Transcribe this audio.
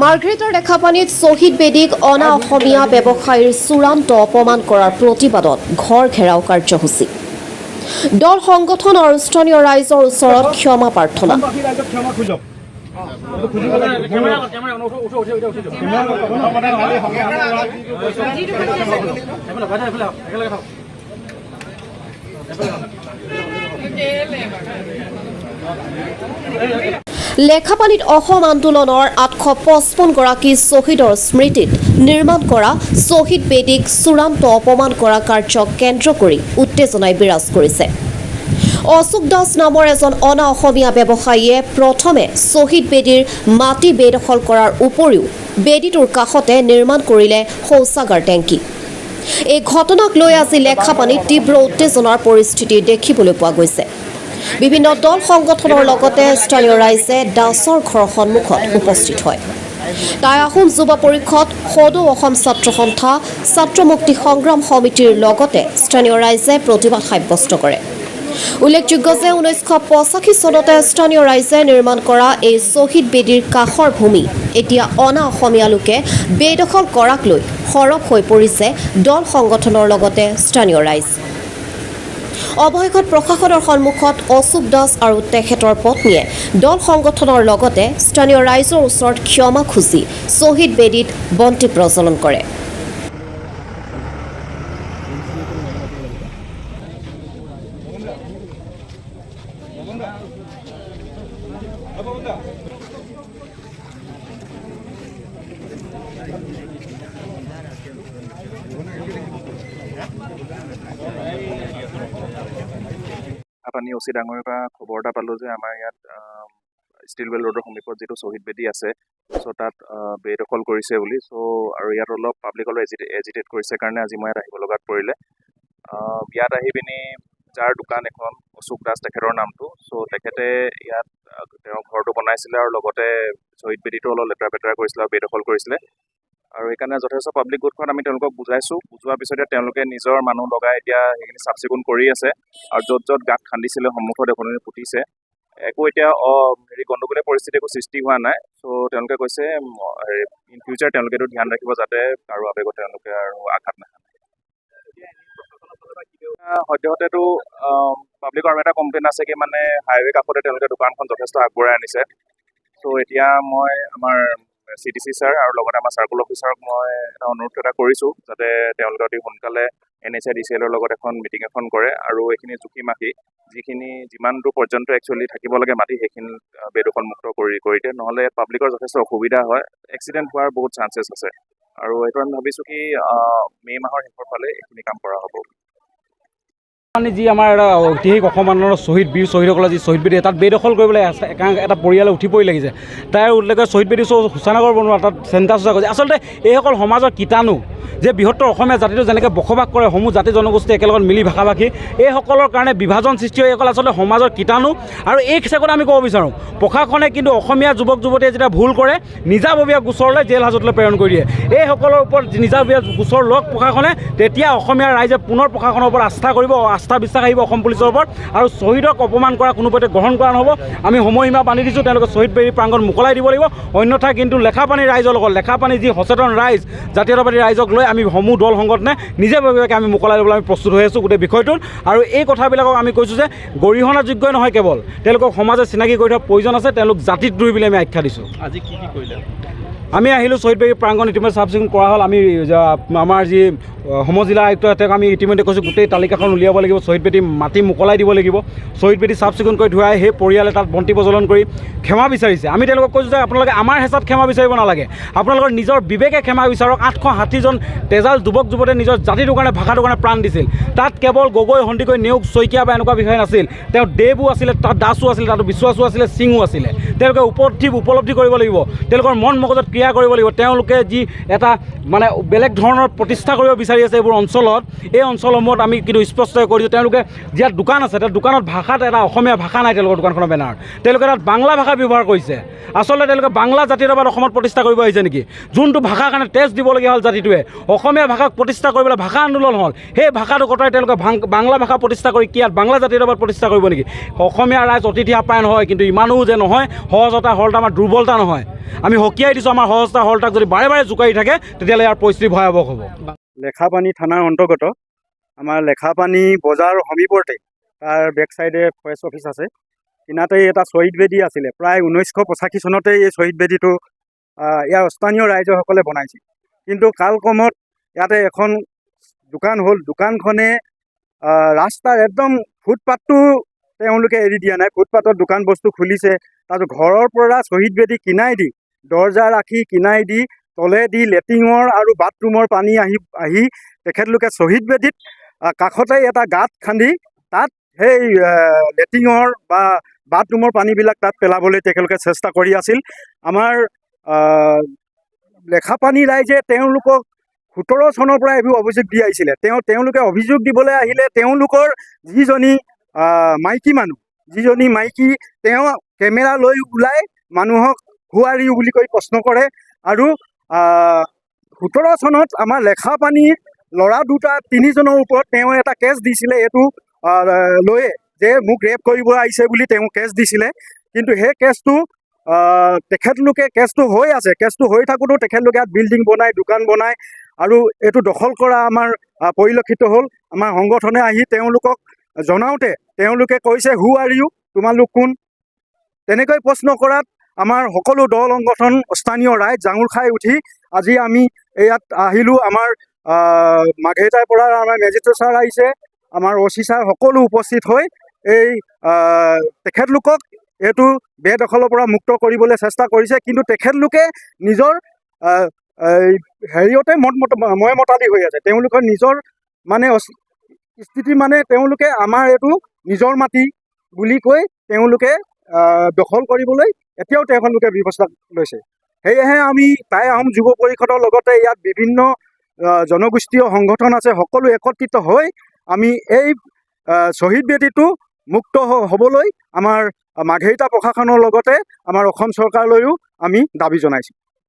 মাৰ্ঘেৰিটাৰ লেখাপানীত শ্বহীদ বেদীক অনা অসমীয়া ব্যৱসায়ীৰ চূড়ান্ত অপমান কৰাৰ প্ৰতিবাদত ঘৰ ঘেৰাও কাৰ্যসূচী। দল সংগঠন আৰু স্থানীয় ৰাইজৰ ওচৰত ক্ষমা প্ৰাৰ্থনা। লেখাপানীত অসম আন্দোলনৰ 855 গৰাকী শ্বহীদৰ স্মৃতিত নিৰ্মাণ কৰা শ্বহীদ বেদীক চূড়ান্ত অপমান কৰা কাৰ্যক কেন্দ্ৰ কৰি উত্তেজনাই বিৰাজ কৰিছে। অশোক দাস নামৰ এজন অনা অসমীয়া ব্যৱসায়ীয়ে প্ৰথমে শ্বহীদ বেদীৰ মাটি বেদখল কৰাৰ উপৰিও বেদীটোৰ কাষতে নিৰ্মাণ কৰিলে শৌচাগাৰ টেংকি। এই ঘটনাক লৈ আজি লেখাপানীত তীব্ৰ উত্তেজনাৰ পৰিস্থিতি দেখিবলৈ পোৱা গৈছে। বিভিন্ন দল সংগঠনৰ লগতে স্থানীয় ৰাইজে দাসৰ ঘৰৰ সন্মুখত উপস্থিত হয়। টাই আহোম যুৱ পৰিষদ, সদৌ অসম ছাত্ৰ সন্থা, ছাত্ৰ মুক্তি সংগ্ৰাম সমিতিৰ লগতে স্থানীয় ৰাইজে প্ৰতিবাদ সাব্যস্ত কৰে। উল্লেখযোগ্য যে 1985 চনতে স্থানীয় ৰাইজে নিৰ্মাণ কৰা এই শ্বহীদ বেদীৰ কাষৰ ভূমি এতিয়া অনা অসমীয়া লোকে বেদখল কৰাক লৈ সৰব হৈ পৰিছে দল সংগঠনৰ লগতে স্থানীয় ৰাইজ। অৱশেষত প্ৰশাসনৰ সন্মুখত অশোক দাস আৰু তেখেতৰ পত্নীয়ে দল সংগঠনৰ লগতে স্থানীয় ৰাইজৰ ওচৰত ক্ষমা খুজি শ্বহীদ বেদীত বন্তি প্ৰজ্বলন কৰে। পানী অচি ডাঙৰ পৰা খবৰ এটা পালোঁ যে আমাৰ ইয়াত ষ্টিল ৱেল ৰোডৰ সমীপত যিটো শ্বহীদ বেদী আছে, চ' তাত বেদখল কৰিছে বুলি। চ' আৰু ইয়াত অলপ পাব্লিক অলপ এজিটেট কৰিছে কাৰণে আজি মই ইয়াত আহিব লগাত পৰিলে। ইয়াত আহি পিনি যাৰ দোকান এখন অশোক দাস তেখেতৰ নামটো, চ' তেখেতে ইয়াত তেওঁৰ ঘৰটো বনাইছিলে আৰু লগতে শ্বহীদ বেদীটো অলপ লেতেৰা পেতেৰা কৰিছিলে আৰু বেদখল কৰিছিলে। আৰু সেইকাৰণে যথেষ্ট পাব্লিক গোটখন আমি তেওঁলোকক বুজাইছোঁ। বুজোৱাৰ পিছতে তেওঁলোকে নিজৰ মানুহ লগাই এতিয়া সেইখিনি চাফ চিকুণ কৰি আছে আৰু য'ত য'ত গাঁত খান্দিছিলে সন্মুখত এখন পুতিছে। একো এতিয়া গণ্ডগোলীয়া পৰিস্থিতি একো সৃষ্টি হোৱা নাই। চ' তেওঁলোকে কৈছে ইন ফিউচাৰ তেওঁলোকে এইটো ধ্যান ৰাখিব যাতে কাৰো আৱেগত তেওঁলোকে আৰু আঘাত নাখায়। সদ্যহতেতো পাব্লিকৰ আৰু এটা কমপ্লেইন আছে কি মানে হাইৱে কাষতে তেওঁলোকে দোকানখন যথেষ্ট আগবঢ়াই আনিছে। চ' এতিয়া মই আমাৰ CDC ছাৰ আৰু লগতে আমাৰ চাৰ্কুল অফিচাৰক মই এটা অনুৰোধ এটা কৰিছোঁ যাতে তেওঁলোকে অতি সোনকালে NHIDCL লগত এখন মিটিং এখন কৰে আৰু এইখিনি জুখি মাখি যিখিনি যিমান দূৰ পৰ্যন্ত একচুৱেলি থাকিব লাগে মাটি সেইখিনি বেদখল মুক্ত কৰি দিয়ে, নহ'লে পাব্লিকৰ যথেষ্ট অসুবিধা হয়, এক্সিডেণ্ট হোৱাৰ বহুত চান্সেছ আছে। আৰু এইটো আমি ভাবিছোঁ কি মে' মাহৰ শেষৰ ফালে এইখিনি কাম কৰা হ'ব। যি আমাৰ ঐতিহাসিক অসম আন্দোলনৰ বীৰ শ্বহীদসকলৰ যি শ্বহীদ বেদী তাত বেদখল কৰিবলৈ এটা পৰিয়ালে উঠি পৰি লাগিছে। তাৰ উল্লেখে শ্বহীদ বেদী শৌচাগাৰ বনোৱা তাত চেণ্টাৰ চোচা কৰিছে। আচলতে এইসকল সমাজৰ কীটাণু যে বৃহত্তৰ অসমীয়া জাতিটো যেনেকৈ বসবাস কৰে সমূহ জাতি জনগোষ্ঠী একেলগত মিলি ভাষা ভাষী, এইসকলৰ কাৰণে বিভাজন সৃষ্টি হয়। এইসকল আচলতে সমাজৰ কীটাণু। আৰু এই ক্ষেত্ৰত আমি ক'ব বিচাৰোঁ প্ৰশাসনে কিন্তু অসমীয়া যুৱক যুৱতীয়ে যেতিয়া ভুল কৰে নিজাববীয়া গোচৰলৈ জেল হাজতলৈ প্ৰেৰণ কৰি দিয়ে। এইসকলৰ ওপৰত নিজাববীয়া গোচৰ লওক প্ৰশাসনে, তেতিয়া অসমীয়া ৰাইজে পুনৰ প্ৰশাসনৰ ওপৰত আস্থা কৰিব, আস্থা বিশ্বাস আহিব অসম পুলিচৰ ওপৰত। আৰু শ্বহীদক অপমান কৰা কোনোপধ্যে গ্ৰহণ কৰা নহ'ব। আমি সময়সীমা বান্ধি দিছোঁ, তেওঁলোকে শ্বহীদ বেদী প্ৰাংগণ মোকলাই দিব লাগিব। অন্যথা কিন্তু লেখাপানী ৰাইজৰ লগত লেখাপানী যি সচেতন ৰাইজ জাতীয়তাবাদী ৰাইজক লৈ আমি সমূহ দল সংগঠনে নিজাববীয়াকৈ আমি মোকলাই দিবলৈ আমি প্ৰস্তুত হৈ আছোঁ গোটেই বিষয়টোত। আৰু এই কথাবিলাকক আমি কৈছোঁ যে গৰিহণাযোগ্যই নহয়, কেৱল তেওঁলোকক সমাজে চিনাকি কৰি থোৱাৰ প্ৰয়োজন আছে। তেওঁলোক জাতিদ্ৰোহী বুলি আমি আখ্যা দিছোঁ। আজি কি কৰিলে? আমি আহিলোঁ শ্বহীদ বেদী প্ৰাংগণ ইতিমধ্যে চাফ চিকুণ কৰা হ'ল। আমি আমাৰ যি সমজিলা আয়ুক্ত তেওঁক আমি ইতিমধ্যে কৈছোঁ গোটেই তালিকাখন উলিয়াব লাগিব, শ্বহীদ বেদী মাটি মোকলাই দিব লাগিব। শ্বহীদ বেদী চাফ চিকুণ কৰি ধুৱাই সেই পৰিয়ালে তাত বন্তি প্ৰজ্বলন কৰি ক্ষমা বিচাৰিছে। আমি তেওঁলোকক কৈছোঁ যে আপোনালোকে আমাৰ হেঁচাত ক্ষমা বিচাৰিব নালাগে, আপোনালোকৰ নিজৰ বিবেকে ক্ষমা বিচাৰক। 860জন তেজাল যুৱক যুৱতীয়ে নিজৰ জাতিটোৰ কাৰণে ভাষাটোৰ কাৰণে প্ৰাণ দিছিল। তাত কেৱল গগৈ, সন্দিকৈ, নেওগ, শইকীয়া বা এনেকুৱা বিষয় নাছিল। তেওঁ দেৱো আছিলে, তাত দাসো আছিলে, তাতো বিশ্বাসো আছিলে, সিঙো আছিলে। তেওঁলোকে উপলব্ধি কৰিব লাগিব, তেওঁলোকৰ মন মগজত ক্ৰিয়া কৰিব লাগিব। তেওঁলোকে যি এটা মানে বেলেগ ধৰণৰ প্ৰতিষ্ঠা কৰিব বিচাৰে বিচাৰি আছে এইবোৰ অঞ্চলত, এই অঞ্চলসমূহত আমি কিন্তু স্পষ্টকৈ কৰিছোঁ তেওঁলোকে ইয়াত দোকান আছে, তাত দোকানত ভাষাত এটা অসমীয়া ভাষা নাই তেওঁলোকৰ দোকানখনৰ বেনাৰ, তেওঁলোকে তাত বাংলা ভাষা ব্যৱহাৰ কৰিছে। আচলতে তেওঁলোকে বাংলা জাতীয়তাবাদ অসমত প্ৰতিষ্ঠা কৰিব আহিছে নেকি? যোনটো ভাষাৰ কাৰণে টেষ্ট দিবলগীয়া হ'ল জাতিটোৱে, অসমীয়া ভাষাক প্ৰতিষ্ঠা কৰিবলৈ ভাষা আন্দোলন হ'ল, সেই ভাষাটো কটাই তেওঁলোকে বাংলা ভাষা প্ৰতিষ্ঠা কৰি কি ইয়াত বাংলা জাতীয়তাবাদ প্ৰতিষ্ঠা কৰিব নেকি? অসমীয়া ৰাইজ অতিথি আপ্যায়ন হয়, কিন্তু ইমানো যে নহয় সহজতা সৰলতা আমাৰ দুৰ্বলতা নহয়। আমি সকীয়াই দিছোঁ আমাৰ সহজতা সৰলতাক যদি বাৰে বাৰে জোকাৰি থাকে তেতিয়াহ'লে ইয়াৰ পৰিস্থিতি ভয়াৱহ হ'ব। লেখাপানী থানাৰ অন্তৰ্গত আমাৰ লেখাপানী বজাৰ সমীপতে তাৰ বেক চাইডে ফৰেষ্ট অফিচ আছে, কিনাতেই এটা শ্বহীদ বেদী আছিলে। প্ৰায় 1985 চনতেই এই শ্বহীদ বেদীটো ইয়াৰ স্থানীয় ৰাইজসকলে বনাইছিল। কিন্তু কালক্ৰমত ইয়াতে এখন দোকান হ'ল, দোকানখনে ৰাস্তাৰ একদম ফুটপাথটো তেওঁলোকে এৰি দিয়া নাই, ফুটপাথত দোকান বস্তু খুলিছে। তাৰপিছত ঘৰৰ পৰা শ্বহীদ বেদী কিনাই দি, দৰ্জা ৰাখি কিনাই দি তলেদি লেট্ৰিনৰ আৰু বাথৰুমৰ পানী আহি তেখেতলোকে শ্বহীদ বেদীত কাষতে এটা গাঁত খান্দি তাত সেই লেট্ৰিনৰ বা বাথৰুমৰ পানীবিলাক তাত পেলাবলৈ তেখেতলোকে চেষ্টা কৰি আছিল। আমাৰ লেখাপানী ৰাইজে তেওঁলোকক 17 চনৰ পৰা এইবোৰ অভিযোগ দি আহিছিলে। তেওঁলোকে অভিযোগ দিবলৈ আহিলে তেওঁলোকৰ যিজনী মাইকী তেওঁ কেমেৰা লৈ ওলাই মানুহক হু আৰ ইউ বুলি কৈ প্ৰশ্ন কৰে। আৰু 17 চনত আমাৰ লেখাপানীৰ ল'ৰা 3জনৰ ওপৰত তেওঁ এটা কেছ দিছিলে, এইটো লৈয়ে যে মোক ৰেপ কৰিব আহিছে বুলি তেওঁ কেছ দিছিলে। কিন্তু সেই কেছটো তেখেতলোকে কেছটো হৈ আছে, কেছটো হৈ থাকোঁতেও তেখেতলোকে ইয়াত বিল্ডিং বনায়, দোকান বনায় আৰু এইটো দখল কৰা আমাৰ পৰিলক্ষিত হ'ল। আমাৰ সংগঠনে আহি তেওঁলোকক জনাওঁতে তেওঁলোকে কৈছে হু আৰ ইউ, তোমালোক কোন? তেনেকৈ প্ৰশ্ন কৰাত আমাৰ সকলো দল সংগঠন স্থানীয় ৰাইজ জাঙুৰ খাই উঠি আজি আমি ইয়াত আহিলোঁ। আমাৰ মাঘেৰিটাৰ পৰা আমাৰ মেজিষ্ট্ৰেট ছাৰ আহিছে, আমাৰ অচি ছাৰ সকলো উপস্থিত হৈ এই তেখেতলোকক এইটো বেদখলৰ পৰা মুক্ত কৰিবলৈ চেষ্টা কৰিছে। কিন্তু তেখেতলোকে নিজৰ হেৰিয়তে ময় মতালি হৈ আছে। তেওঁলোকৰ নিজৰ মানে স্থিতি মানে তেওঁলোকে আমাৰ এইটো নিজৰ মাটি বুলি কৈ তেওঁলোকে দখল কৰিবলৈ এতিয়াও তেওঁলোকে ব্যৱস্থা লৈছে। সেয়েহে আমি টাই আহোম যুৱ পৰিষদৰ লগতে ইয়াত বিভিন্ন জনগোষ্ঠীয় সংগঠন আছে, সকলো একত্ৰিত হৈ আমি এই শ্বহীদ বেদীটো মুক্ত হ'বলৈ আমাৰ মাঘেৰিটা প্ৰশাসনৰ লগতে আমাৰ অসম চৰকাৰলৈও আমি দাবী জনাইছোঁ।